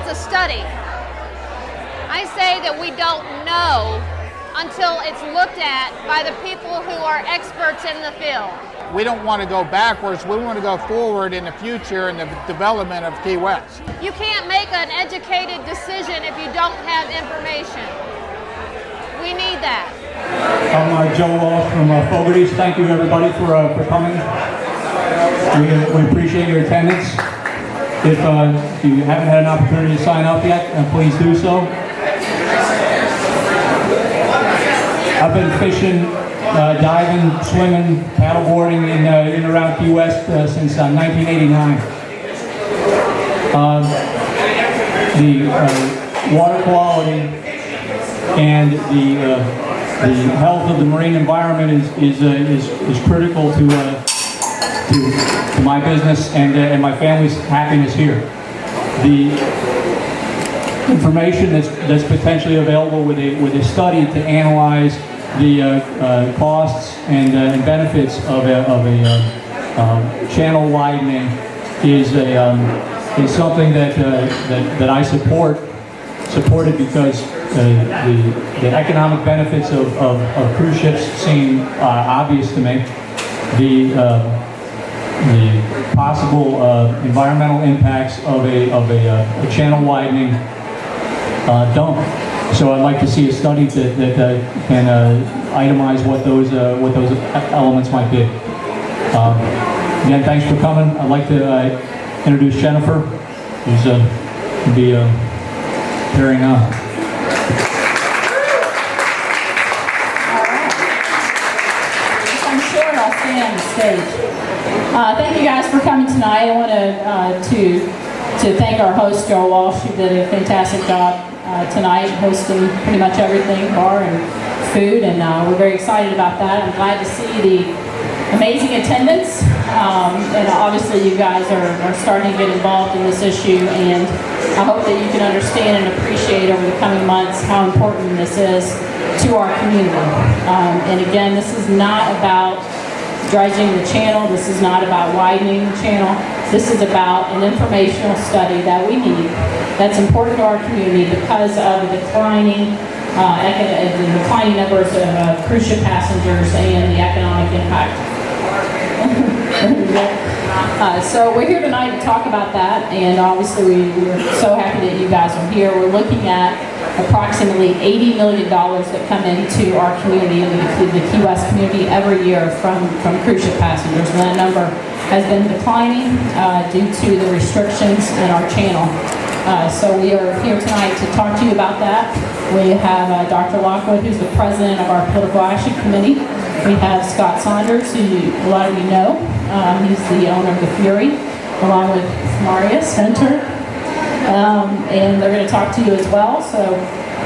a study. I say that we don't know until it's looked at by the people who are experts in the field. We don't want to go backwards, we want to go forward in the future in the development of Key West. You can't make an educated decision if you don't have information. We need that. I'm Joe Walsh from Fogarty's. Thank you everybody for coming. We appreciate your attendance. If you haven't had an opportunity to sign up yet, please do so. I've been fishing, diving, swimming, paddleboarding in and around Key West since 1989. The water quality and the health of the marine environment is critical to my business and my family's happiness here. The information that's potentially available with a study to analyze the costs and benefits of a channel widening is something that I supported because the economic benefits of cruise ships seem obvious to me. The possible environmental impacts of a channel widening don't. So I'd like to see a study that can itemize what those elements might be. Again, thanks for coming. I'd like to introduce Jennifer, who's going to be carrying on. I'm short, I'll stay on the stage. Thank you guys for coming tonight. I want to thank our host, Joe Walsh, who did a fantastic job tonight, hosting pretty much everything, bar and food, and we're very excited about that. I'm glad to see the amazing attendance, and obviously you guys are starting to get involved in this issue, and I hope that you can understand and appreciate over the coming months how important this is to our community. And again, this is not about dredging the channel, this is not about widening the channel, this is about an informational study that we need that's important to our community because of the declining numbers of cruise ship passengers and the economic impact. So we're here tonight to talk about that, and obviously we're so happy that you guys are here. We're looking at approximately $80 million that come into our community, the Key West community, every year from cruise ship passengers. And that number has been declining due to the restrictions in our channel. So we are here tonight to talk to you about that. We have Dr. Lockwood, who's the president of our political action committee. We have Scott Saunders, who a lot of you know. He's the owner of the Fury, along with Marius Hunter. And they're going to talk to you as well. So,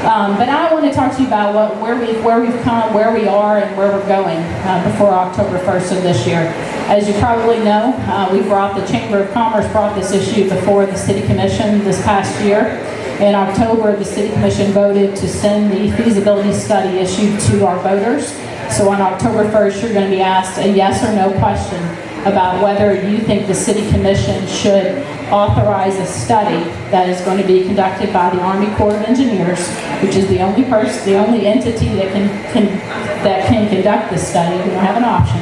but I want to talk to you about where we've come, where we are, and where we're going before October 1st of this year. As you probably know, the Chamber of Commerce brought this issue before the City Commission this past year. In October, the City Commission voted to send the feasibility study issue to our voters. So on October 1st, you're going to be asked a yes or no question about whether you think the City Commission should authorize a study that is going to be conducted by the Army Corps of Engineers, which is the only entity that can conduct this study. We don't have an option.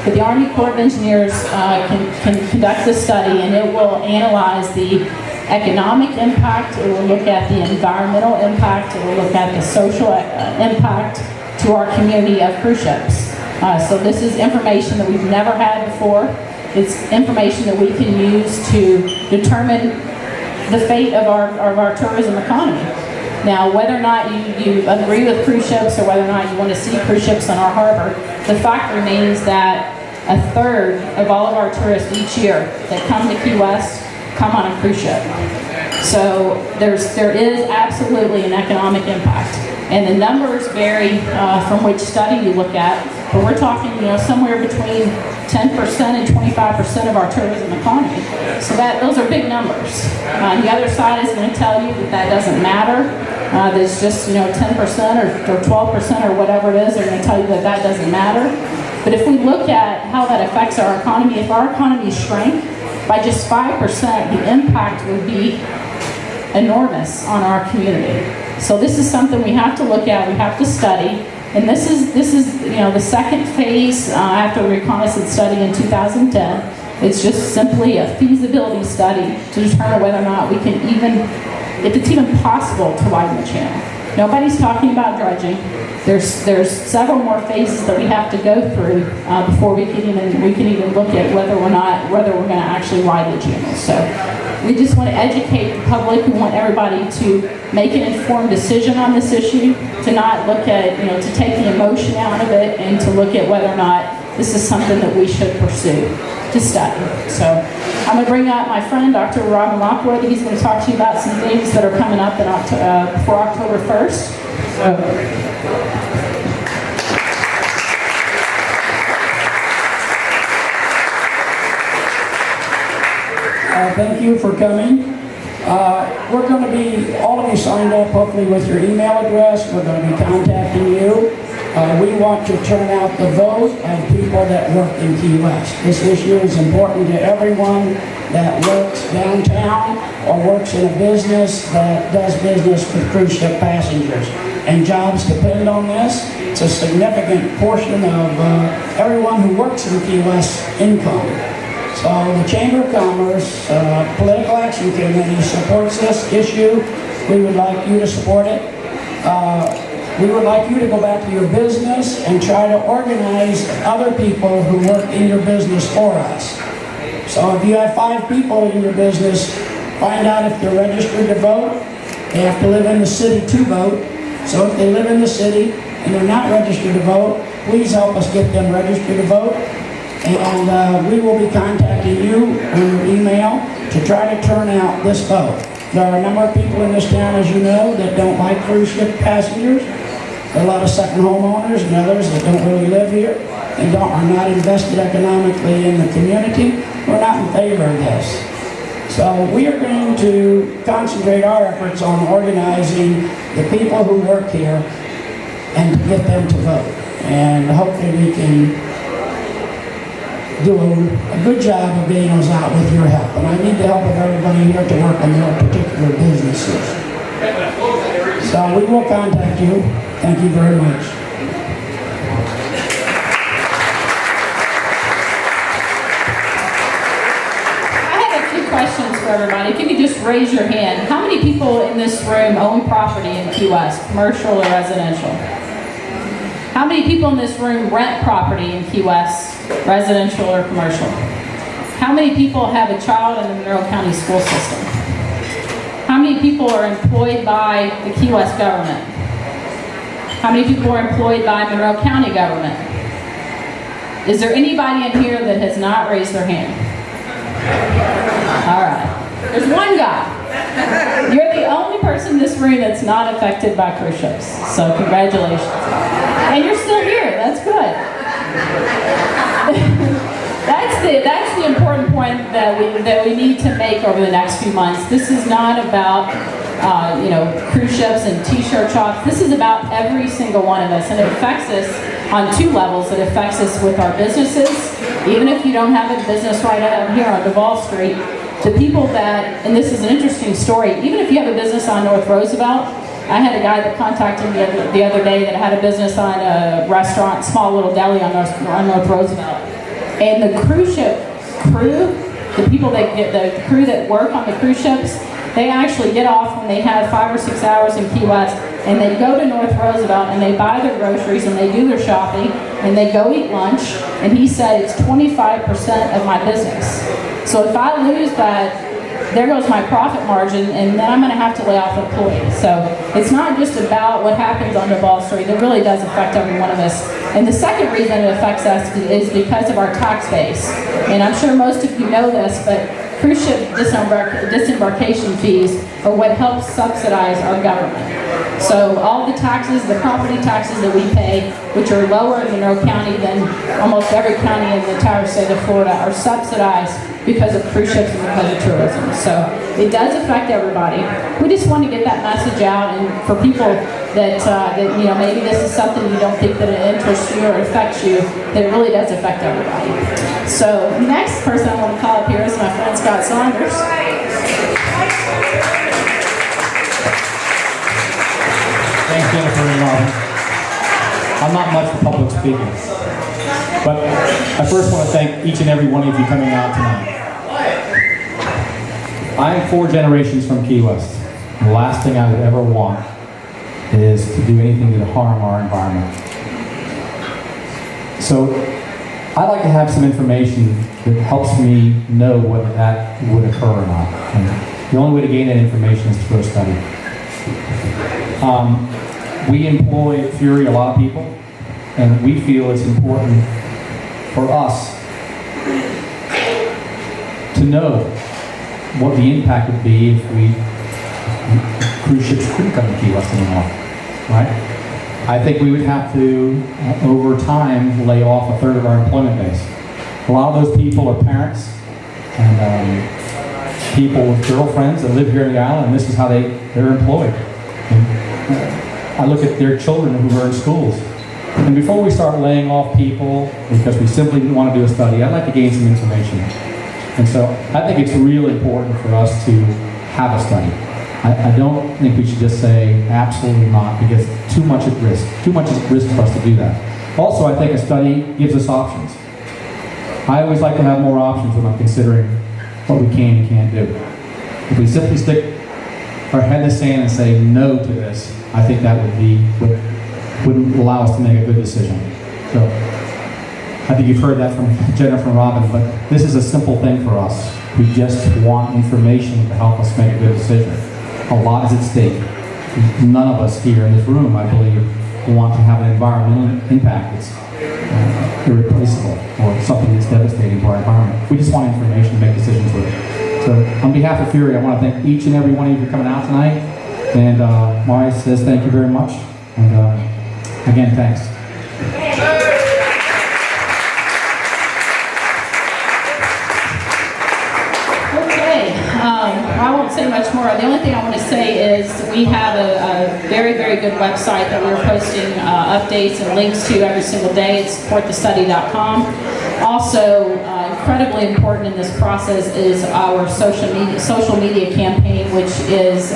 But the Army Corps of Engineers can conduct this study, and it will analyze the economic impact, it will look at the environmental impact, it will look at the social impact to our community of cruise ships. So this is information that we've never had before. It's information that we can use to determine the fate of our tourism economy. Now, whether or not you agree with cruise ships or whether or not you want to see cruise ships in our harbor, the fact remains that a third of all of our tourists each year that come to Key West come on a cruise ship. So there is absolutely an economic impact. And the numbers vary from which study you look at, but we're talking, somewhere between 10% and 25% of our tourism economy. So those are big numbers. The other side is going to tell you that doesn't matter. There's just 10% or 12% or whatever it is. They're going to tell you that doesn't matter. But if we look at how that affects our economy, if our economy shrank by just 5%, the impact would be enormous on our community. So this is something we have to look at, we have to study. And this is the second phase after the reconnaissance study in 2010. It's just simply a feasibility study to determine whether or not we can if it's even possible to widen the channel. Nobody's talking about dredging. There's several more phases that we have to go through before we can even look at whether we're going to actually widen the channel. So we just want to educate the public. We want everybody to make an informed decision on this issue, to not look at, to take the emotion out of it, and to look at whether or not this is something that we should pursue to study. So I'm going to bring up my friend, Dr. Robin Lockwood. He's going to talk to you about some things that are coming up before October 1st. Thank you for coming. We're going to be, all of you signed up hopefully with your email address. We're going to be contacting you. We want to turn out the vote of people that work in Key West. This issue is important to everyone that works downtown or works in a business that does business with cruise ship passengers. And jobs depend on this. It's a significant portion of everyone who works in Key West income. So the Chamber of Commerce Political Action Committee supports this issue. We would like you to support it. We would like you to go back to your business and try to organize other people who work in your business for us. So if you have 5 people in your business, find out if they're registered to vote. They have to live in the city to vote. So if they live in the city and they're not registered to vote, please help us get them registered to vote. And we will be contacting you on your email to try to turn out this vote. There are a number of people in this town, as you know, that don't like cruise ship passengers. There are a lot of second homeowners and others that don't really live here and are not invested economically in the community. We're not in favor of this. So we are going to concentrate our efforts on organizing the people who work here and get them to vote. And hopefully we can do a good job of getting those out with your help. And I need the help of everybody here to work on their particular businesses. So we will contact you. Thank you very much. I have a few questions for everybody. If you could just raise your hand. How many people in this room own property in Key West, commercial or residential? How many people in this room rent property in Key West, residential or commercial? How many people have a child in the Monroe County school system? How many people are employed by the Key West government? How many people are employed by Monroe County government? Is there anybody in here that has not raised their hand? All right. There's one guy. You're the only person in this room that's not affected by cruise ships. So congratulations. And you're still here. That's good. That's the important point that we need to make over the next few months. This is not about cruise ships and t-shirt shops. This is about every single one of us, and it affects us on 2 levels. It affects us with our businesses. Even if you don't have a business right out here on Duval Street, the people that, and this is an interesting story, even if you have a business on North Roosevelt, I had a guy that contacted me the other day that had a business on a restaurant, small little deli on North Roosevelt. And the cruise ship crew, the people the crew that work on the cruise ships, they actually get off when they have 5 or 6 hours in Key West, and they go to North Roosevelt and they buy their groceries and they do their shopping and they go eat lunch. And he said it's 25% of my business. So if I lose that, there goes my profit margin, and then I'm going to have to lay off employees. So it's not just about what happens on Duval Street. It really does affect every one of us. And the second reason it affects us is because of our tax base. And I'm sure most of you know this, but cruise ship disembarkation fees are what helps subsidize our government. So all the taxes, the property taxes that we pay, which are lower in Monroe County than almost every county in the entire state of Florida, are subsidized because of cruise ships and because of tourism. So it does affect everybody. We just want to get that message out, and for people that maybe this is something you don't think that it interests you or affects you, that it really does affect everybody. So the next person I want to call up here is my friend Scott Saunders. Thanks, Jennifer and Robin. I'm not much for public speaking, but I first want to thank each and every one of you coming out tonight. I am 4 generations from Key West. The last thing I would ever want is to do anything to harm our environment. So I'd like to have some information that helps me know whether that would occur or not. And the only way to gain that information is through a study. We employ at Fury a lot of people, and we feel it's important for us to know what the impact would be if cruise ships couldn't come to Key West anymore, right? I think we would have to, over time, lay off a third of our employment base. A lot of those people are parents and people with girlfriends that live here on the island, and this is how they're employed. And I look at their children who are in schools. And before we start laying off people because we simply didn't want to do a study, I'd like to gain some information. And so I think it's really important for us to have a study. I don't think we should just say absolutely not, because too much at risk. Too much is at risk for us to do that. Also, I think a study gives us options. I always like to have more options when I'm considering what we can and can't do. If we simply stick our head in the sand and say no to this, I think that wouldn't allow us to make a good decision. So I think you've heard that from Jennifer and Robin, but this is a simple thing for us. We just want information to help us make a good decision. A lot is at stake. None of us here in this room, I believe, want to have an environmental impact that's irreplaceable or something that's devastating to our environment. We just want information to make decisions with it. So on behalf of Fury, I want to thank each and every one of you for coming out tonight. And Mari says thank you very much. And again, thanks. I won't say much more. The only thing I want to say is we have a very, very good website that we're posting updates and links to every single day. It's supportthestudy.com. Also, incredibly important in this process is our social media campaign, which is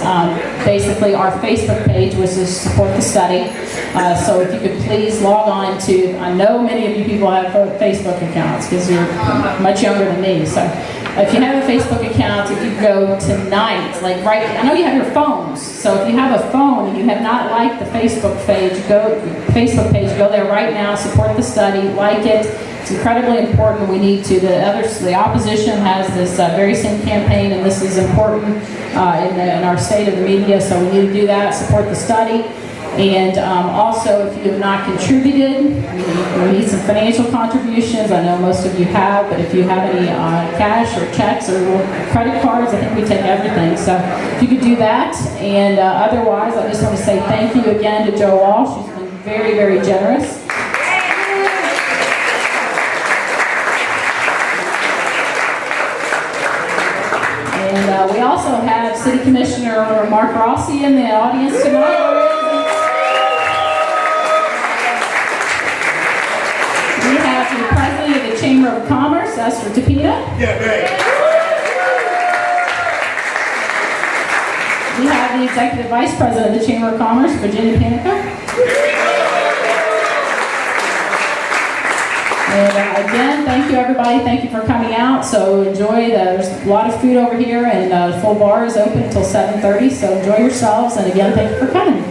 basically our Facebook page, which is Support the Study. So if you could please log on to, I know many of you people have Facebook accounts because you're much younger than me. So if you have a Facebook account, if you go tonight, like I know you have your phones. So if you have a phone and you have not liked the Facebook page, go there right now, support the study, like it. It's incredibly important. We need to. The opposition has this very same campaign, and this is important in our state of the media. So we need to do that. Support the study. And also, if you have not contributed, we need some financial contributions. I know most of you have, but if you have any cash or checks or credit cards, I think we take everything. So if you could do that. And otherwise, I just want to say thank you again to Jo Walsh. She's been very, very generous. And we also have City Commissioner Mark Rossi in the audience tonight. We have the President of the Chamber of Commerce, Esther Tapita. Yeah, great. We have the Executive Vice President of the Chamber of Commerce, Virginia Panica. And again, thank you everybody. Thank you for coming out. So enjoy. There's a lot of food over here, and the full bar is open until 7:30. So enjoy yourselves. And again, thank you for coming.